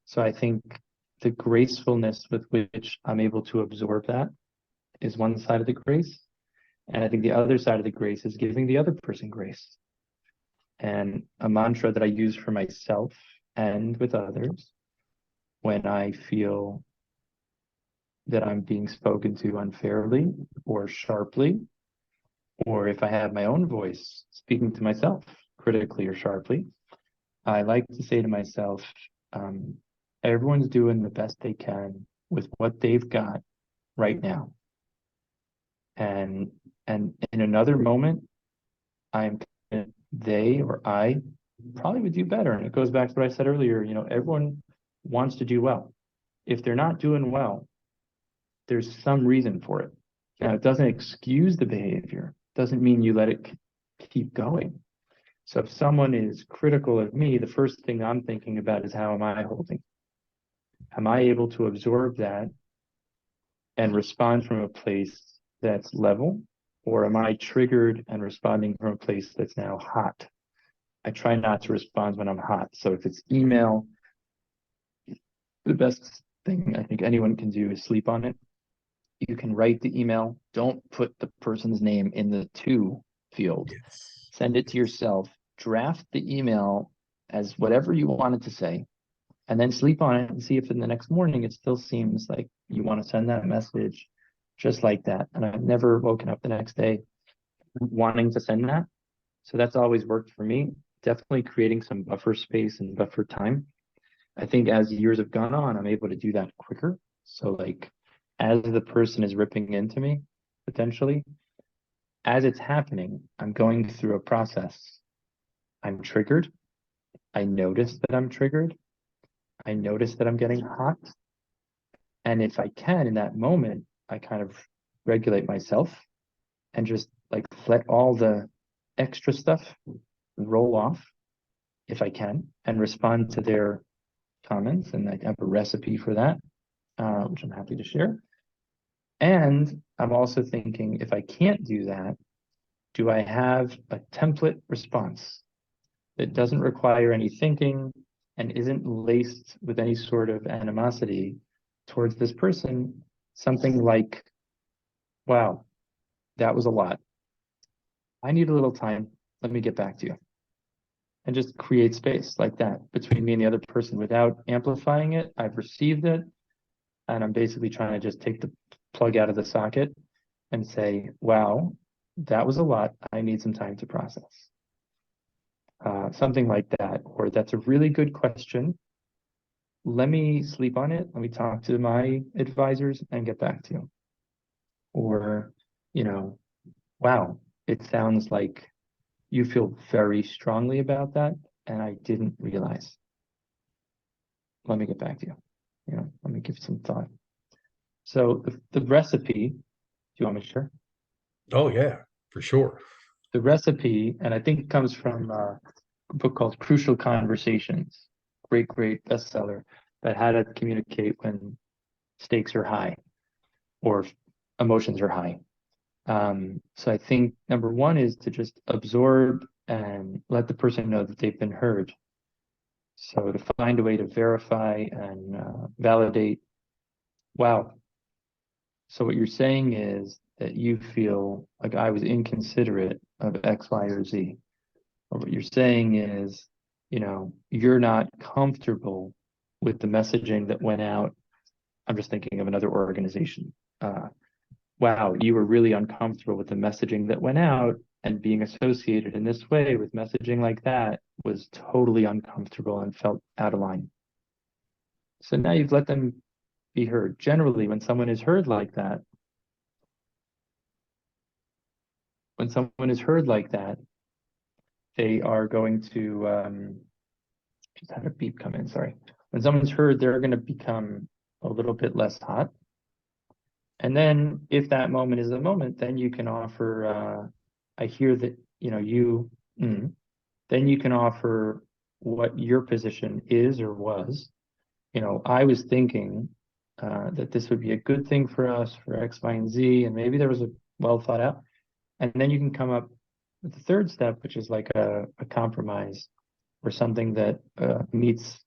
So I think the gracefulness with which I'm able to absorb that is one side of the grace. And I think the other side of the grace is giving the other person grace. And a mantra that I use for myself and with others when I feel that I'm being spoken to unfairly or sharply, or if I have my own voice speaking to myself critically or sharply, I like to say to myself, everyone's doing the best they can with what they've got right now. And in another moment, they or I probably would do better. And it goes back to what I said earlier, everyone wants to do well. If they're not doing well, there's some reason for it. Now, it doesn't excuse the behavior, doesn't mean you let it keep going. So if someone is critical of me, the first thing I'm thinking about is how am I holding? Am I able to absorb that and respond from a place that's level? Or am I triggered and responding from a place that's now hot? I try not to respond when I'm hot. So if it's email, the best thing I think anyone can do is sleep on it. You can write the email. Don't put the person's name in the to field. yes. Send it to yourself. Draft the email as whatever you wanted to say, and then sleep on it and see if in the next morning it still seems like you want to send that message just like that. And I've never woken up the next day wanting to send that. So that's always worked for me. Definitely creating some buffer space and buffer time. I think as years have gone on, I'm able to do that quicker. So like as the person is ripping into me, potentially, as it's happening, I'm going through a process. I'm triggered. I notice that I'm triggered. I notice that I'm getting hot. And if I can, in that moment, I kind of regulate myself and just like let all the extra stuff roll off if I can and respond to their comments. And I have a recipe for that, which I'm happy to share. And I'm also thinking if I can't do that, do I have a template response that doesn't require any thinking and isn't laced with any sort of animosity towards this person? Something like, wow, that was a lot. I need a little time. Let me get back to you. And just create space like that between me and the other person without amplifying it. I've received it, and I'm basically trying to just take the plug out of the socket and say, wow, that was a lot. I need some time to process. Something like that, or that's a really good question. Let me sleep on it. Let me talk to my advisors and get back to you. Or, you know, wow, it sounds like you feel very strongly about that, and I didn't realize. Let me get back to you. Let me give some thought. So the recipe, do you want me to share? Oh, yeah, for sure. The recipe, and I think it comes from a book called Crucial Conversations, great bestseller, that how to communicate when stakes are high or emotions are high. So I think number one is to just absorb and let the person know that they've been heard. So to find a way to verify and validate, wow. So what you're saying is that you feel like I was inconsiderate of X, Y, or Z. Or what you're saying is, you're not comfortable with the messaging that went out. I'm just thinking of another organization. Wow, you were really uncomfortable with the messaging that went out, and being associated in this way with messaging like that was totally uncomfortable and felt out of line. So now you've let them be heard. Generally, when someone is heard like that, they are going to just had a beep come in, sorry. When someone's heard, they're going to become a little bit less hot. And then if that moment is the moment, then you can offer, I hear that, then you can offer what your position is or was. I was thinking that this would be a good thing for us for X, Y, and Z, and maybe there was a well thought out. And then you can come up with the third step, which is like a compromise or something that meets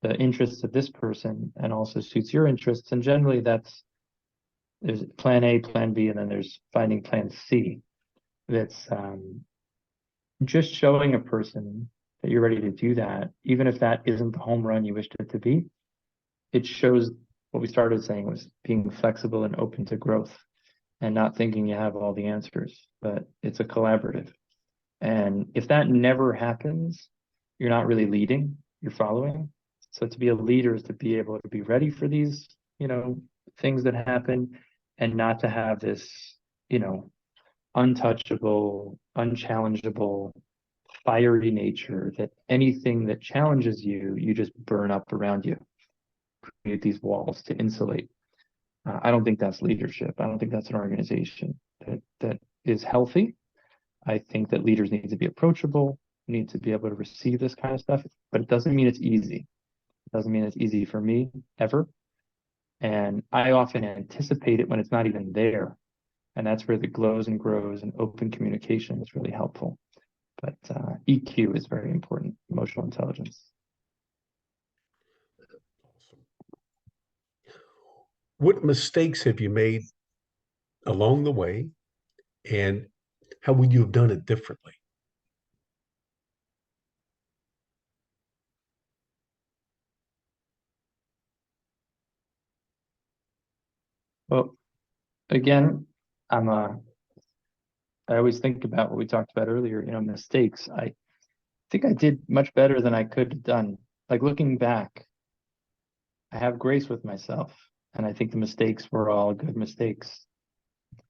the interests of this person and also suits your interests. And generally there's plan A, plan B, and then there's finding plan C. That's just showing a person that you're ready to do that, even if that isn't the home run you wished it to be. It shows what we started saying was being flexible and open to growth and not thinking you have all the answers, but it's a collaborative. And if that never happens, you're not really leading, you're following. So to be a leader is to be able to be ready for these, things that happen and not to have this, untouchable, unchallengeable, fiery nature that anything that challenges you, you just burn up around you, create these walls to insulate. I don't think that's leadership. I don't think that's an organization that is healthy. I think that leaders need to be approachable, need to be able to receive this kind of stuff, but it doesn't mean it's easy. It doesn't mean it's easy for me ever. And I often anticipate it when it's not even there. And that's where the glows and grows and open communication is really helpful. But EQ is very important, emotional intelligence. What mistakes have you made along the way, and how would you have done it differently? Well, again, I always think about what we talked about earlier, mistakes. I think I did much better than I could have done. Like looking back, I have grace with myself, and I think the mistakes were all good mistakes.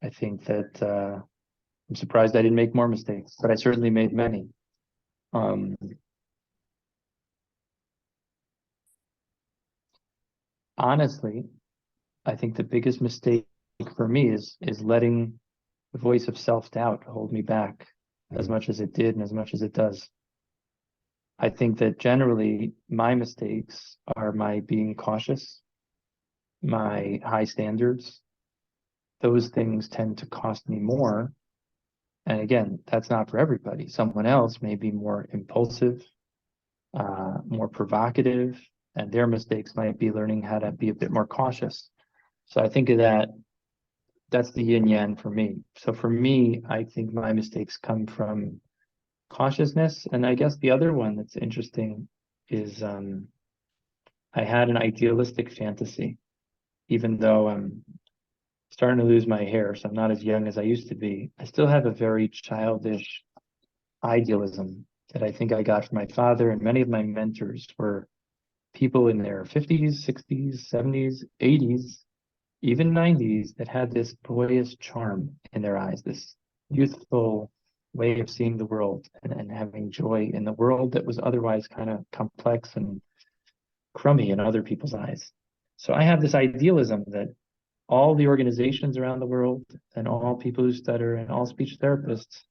I think that I'm surprised I didn't make more mistakes, but I certainly made many. Um, Honestly, I think the biggest mistake for me is letting the voice of self-doubt hold me back as Mhm. much as it did and as much as it does. I think that generally my mistakes are my being cautious, my high standards. Those things tend to cost me more. And again, that's not for everybody. Someone else may be more impulsive, more provocative, and their mistakes might be learning how to be a bit more cautious. So I think of that's the yin yang for me. So for me, I think my mistakes come from cautiousness. And I guess the other one that's interesting is I had an idealistic fantasy, even though I'm starting to lose my hair, so I'm not as young as I used to be. I still have a very childish idealism that I think I got from my father, and many of my mentors were people in their 50s, 60s, 70s, 80s, even 90s that had this boyish charm in their eyes, this youthful way of seeing the world and having joy in the world that was otherwise kind of complex and crummy in other people's eyes. So I have this idealism that all the organizations around the world and all people who stutter and all speech therapists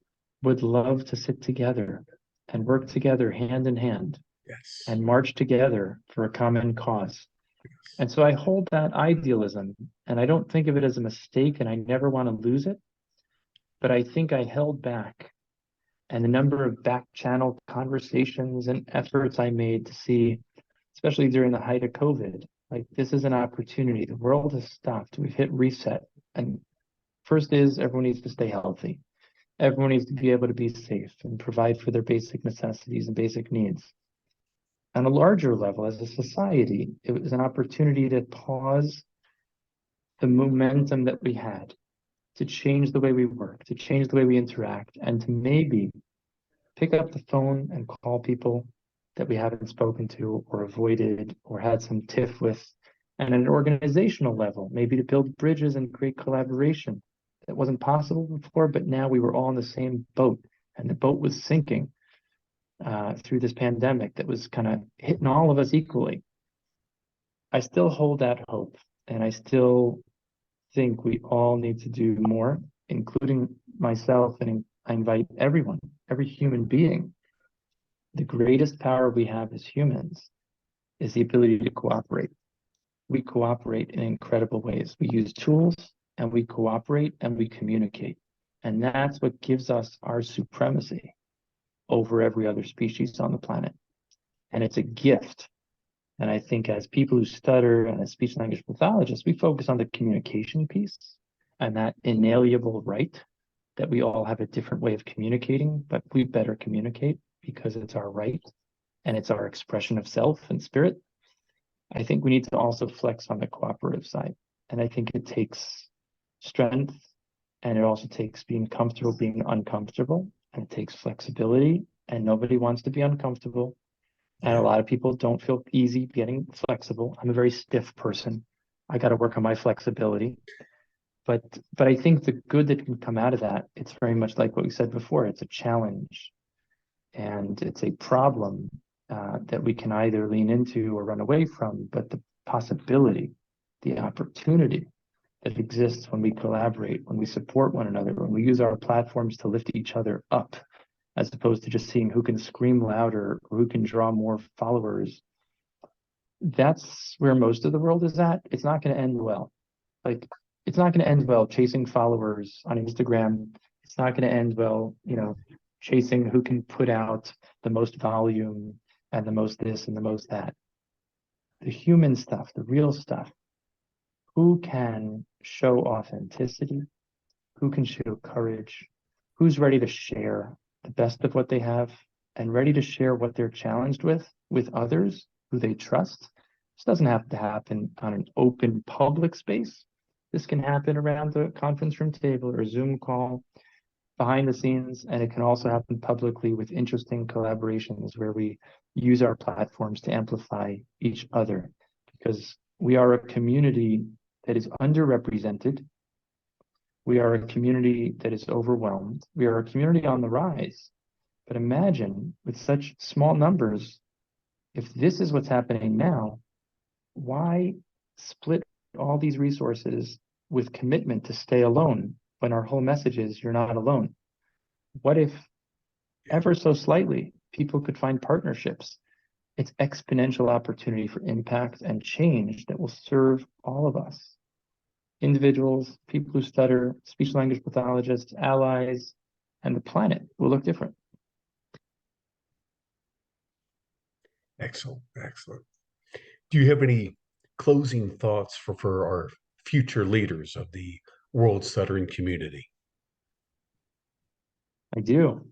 would love to sit together and work together hand in hand Yes. and march together for a common cause. And so I hold that idealism and I don't think of it as a mistake and I never want to lose it. But I think I held back and the number of back channel conversations and efforts I made to see, especially during the height of COVID, like this is an opportunity. The world has stopped. We've hit reset. And first is everyone needs to stay healthy. Everyone needs to be able to be safe and provide for their basic necessities and basic needs. On a larger level, as a society, it was an opportunity to pause the momentum that we had, to change the way we work, to change the way we interact, and to maybe pick up the phone and call people, that we haven't spoken to or avoided or had some tiff with. And at an organizational level, maybe to build bridges and create collaboration that wasn't possible before, but now we were all in the same boat, and the boat was sinking through this pandemic that was kind of hitting all of us equally. I still hold that hope, and I still think we all need to do more, including myself, and I invite everyone, every human being. The greatest power we have as humans is the ability to cooperate. We cooperate in incredible ways. We use tools and we cooperate and we communicate. And that's what gives us our supremacy over every other species on the planet. And it's a gift. And I think as people who stutter and as speech language pathologists, we focus on the communication piece and that inalienable right that we all have a different way of communicating, but we better communicate because it's our right and it's our expression of self and spirit. I think we need to also flex on the cooperative side. And I think it takes strength, and it also takes being comfortable being uncomfortable, and it takes flexibility, and nobody wants to be uncomfortable. And a lot of people don't feel easy getting flexible. I'm a very stiff person. I got to work on my flexibility. But I think the good that can come out of that, it's very much like what we said before. It's a challenge, and it's a problem that we can either lean into or run away from. But the possibility, the opportunity that exists when we collaborate, when we support one another, when we use our platforms to lift each other up, as opposed to just seeing who can scream louder or who can draw more followers. That's where most of the world is at. It's not going to end well. Like, it's not going to end well chasing followers on Instagram. It's not going to end well, chasing who can put out the most volume and the most this and the most that. The human stuff, the real stuff, who can show authenticity, who can show courage, who's ready to share the best of what they have and ready to share what they're challenged with others who they trust. This doesn't have to happen on an open public space. This can happen around the conference room table or a Zoom call behind the scenes, and it can also happen publicly with interesting collaborations where we use our platforms to amplify each other, because we are a community that is underrepresented. We are a community that is overwhelmed. We are a community on the rise. But imagine with such small numbers, if this is what's happening now, why split all these resources with commitment to stay alone when our whole message is you're not alone? What if ever so slightly people could find partnerships? It's exponential opportunity for impact and change that will serve all of us. Individuals, people who stutter, speech language pathologists, allies, and the planet will look different. Excellent. Excellent. Do you have any closing thoughts for our future leaders of the world stuttering community? I do.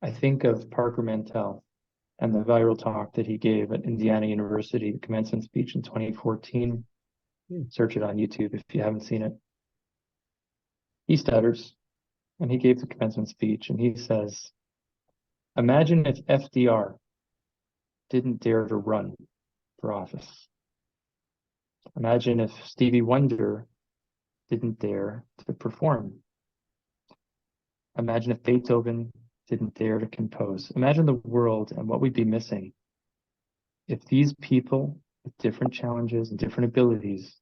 I think of Parker Mantell and the viral talk that he gave at Indiana University, the commencement speech in 2014. Search it on YouTube if you haven't seen it. He stutters, and he gave the commencement speech, and he says, imagine if FDR didn't dare to run for office. Imagine if Stevie Wonder didn't dare to perform. Imagine if Beethoven didn't dare to compose. Imagine the world and what we'd be missing if these people with different challenges and different abilities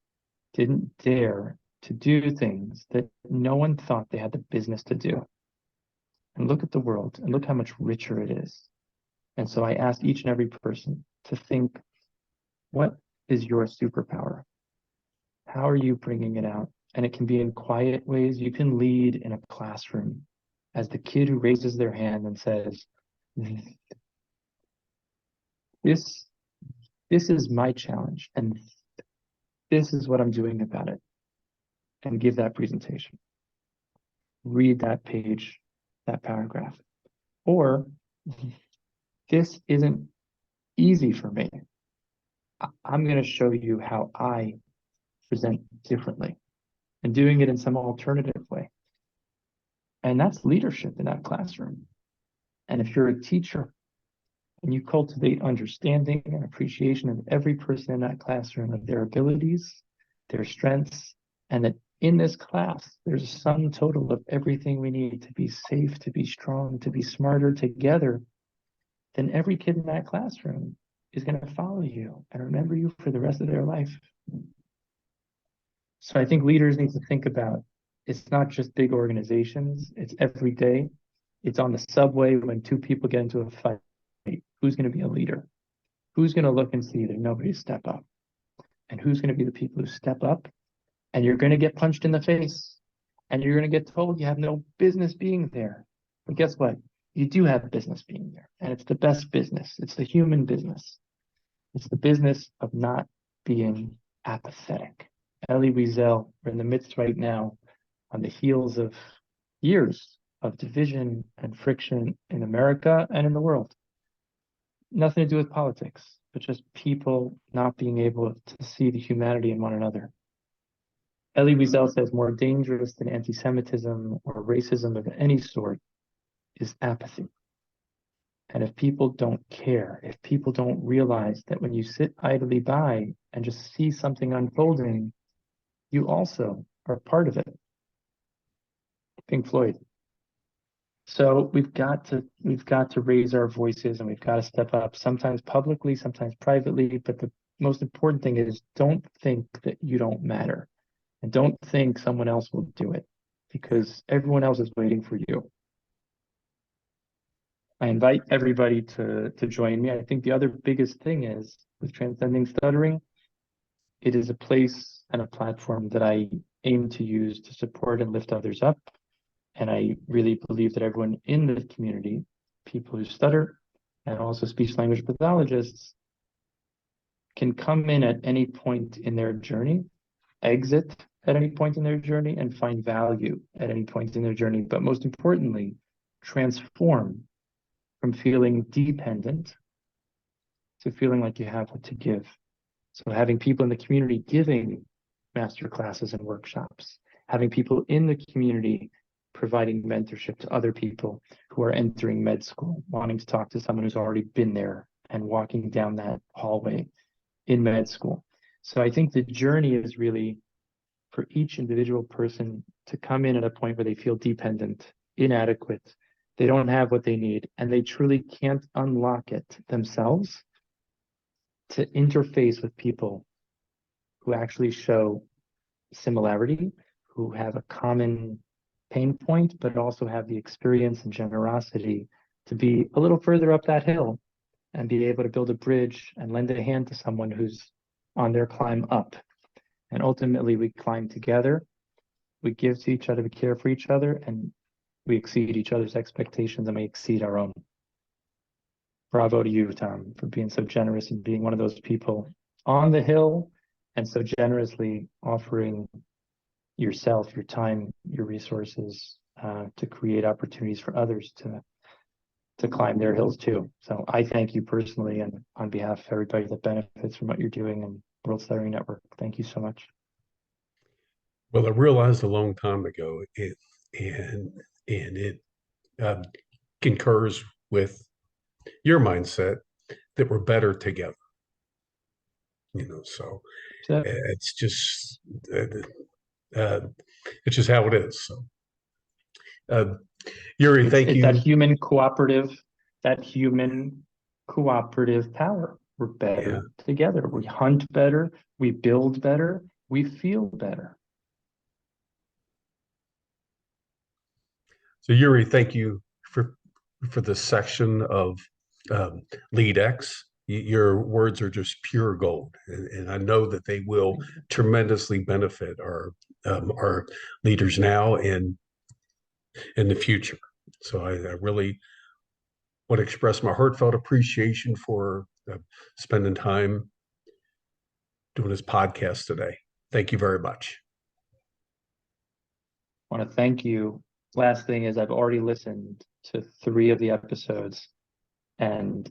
didn't dare to do things that no one thought they had the business to do. And look at the world and look how much richer it is. And so I ask each and every person to think, what is your superpower? How are you bringing it out? And it can be in quiet ways. You can lead in a classroom as the kid who raises their hand and says, this is my challenge, and this is what I'm doing about it. And give that presentation. Read that page, that paragraph. Or this isn't easy for me. I'm going to show you how I present differently and doing it in some alternative way. And that's leadership in that classroom. And if you're a teacher and you cultivate understanding and appreciation of every person in that classroom, of their abilities, their strengths, and that in this class, there's a sum total of everything we need to be safe, to be strong, to be smarter together, then every kid in that classroom is going to follow you and remember you for the rest of their life. So I think leaders need to think about, it's not just big organizations, it's every day. It's on the subway when two people get into a fight. Who's going to be a leader? Who's going to look and see that nobody step up? And who's going to be the people who step up? And you're going to get punched in the face. And you're going to get told you have no business being there. But guess what? You do have business being there. And it's the best business. It's the human business. It's the business of not being apathetic. Elie Wiesel, we're in the midst right now on the heels of years of division and friction in America and in the world. Nothing to do with politics, but just people not being able to see the humanity in one another. Elie Wiesel says more dangerous than anti-Semitism or racism of any sort is apathy. And if people don't care, if people don't realize that when you sit idly by and just see something unfolding, you also are part of it. Pink Floyd. So we've got to raise our voices and we've got to step up, sometimes publicly, sometimes privately. But the most important thing is don't think that you don't matter. And don't think someone else will do it, because everyone else is waiting for you. I invite everybody to join me. I think the other biggest thing is with Transcending Stuttering, it is a place and a platform that I aim to use to support and lift others up. And I really believe that everyone in the community, people who stutter and also speech language pathologists, can come in at any point in their journey, exit at any point in their journey, and find value at any point in their journey. But most importantly, transform from feeling dependent to feeling like you have what to give. So having people in the community giving master classes and workshops, having people in the community providing mentorship to other people who are entering med school, wanting to talk to someone who's already been there and walking down that hallway in med school. So I think the journey is really for each individual person to come in at a point where they feel dependent, inadequate, they don't have what they need, and they truly can't unlock it themselves, to interface with people who actually show similarity, who have a common pain point, but also have the experience and generosity to be a little further up that hill and be able to build a bridge and lend a hand to someone who's on their climb up. And ultimately, we climb together, we give to each other, we care for each other, and we exceed each other's expectations and we exceed our own. Bravo to you, Tom, for being so generous and being one of those people on the hill and so generously offering yourself, your time, your resources to create opportunities for others to climb their hills too. So I thank you personally and on behalf of everybody that benefits from what you're doing and World Stuttering Network. Thank you so much. Well, I realized a long time ago, and it uh, concurs with your mindset that we're better together. So So it's just uh, it's just how it is. So, uh, Uri, thank it's that you. human cooperative power. We're Yeah. better together. We hunt better, we build better, we feel better. So, Uri, thank you for this section of LeadX. Your words are just pure gold, and I know that they will tremendously benefit our leaders now and in the future. So, I really want to express my heartfelt appreciation for spending time doing this podcast today. Thank you very much. I want to thank you. Last thing is I've already listened to 3 of the episodes and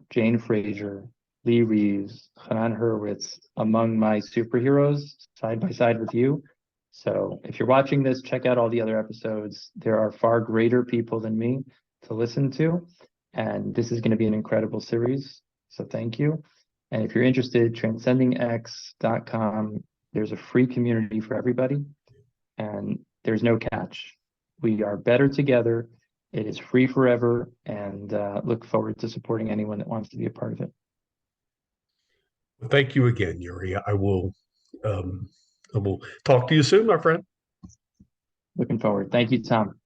Jane Fraser, Lee Reeves, Hanan Hurwitz, among my superheroes, side by side with you. So if you're watching this, check out all the other episodes. There are far greater people than me to listen to, and this is going to be an incredible series. So thank you. And if you're interested, transcendingx.com, there's a free community for everybody, and there's no catch. We are better together. It is free forever, and look forward to supporting anyone that wants to be a part of it. Thank you again, Uri. Um, I will talk to you soon, my friend. Looking forward. Thank you, Tom.